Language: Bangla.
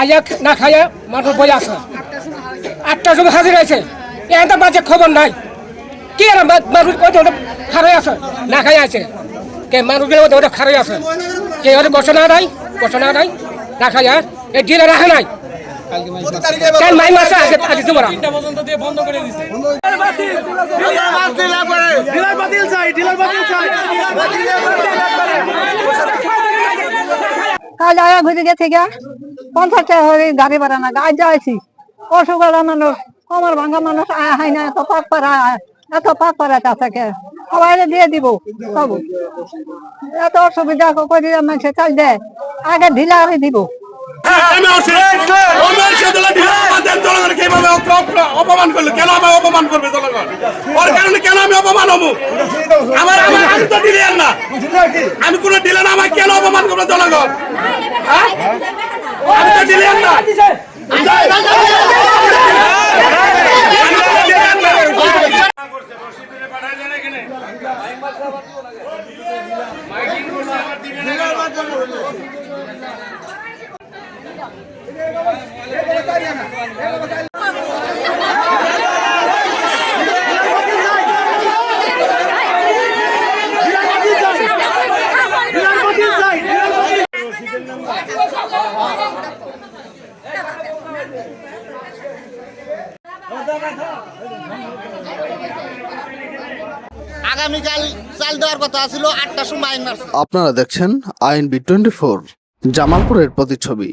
আইয়া না খাইয়া মানুষ বই আছে 8টার সময় হাজির হয়েছে এটা বাজে খবর নাই কি আর মানুষ খারাই আছে না খাই আছে কে মানুষগুলো ওটা খারাই আছে কে ওদের ঘোষণা নাই না খাইয়া এই জিরা রাখে নাই কেন মাই মাসে আগে আগে তোমরা কাজ আয়া ঘুরে গেছে গা 50 টাকা করে গাড়ি ভাড়া না গাছ যাইছি অসুবিধা মানুষ কমর ভাঙা মানুষ আয়া হয় না এত পাক করা চাষাকে সবাই দিয়ে দিব সব এত অসুবিধা করে মানুষে চাল দেয় আগে ঢিলা আমি দিব অপমান করলো কেন আমায় অপমান করবে জনগণ ওর কারণে কেন আমি অপমান হবো আমার আমি তো দিলেন না আমি কোনো দিলেন আমায় কেন অপমান করবে জনগণ আমি তো দিলেন না আগামীকাল চাল দেওয়ার কথা ছিল 8টার সময়। আপনারা দেখছেন আইএনবি 24 জামালপুরের প্রতিচ্ছবি।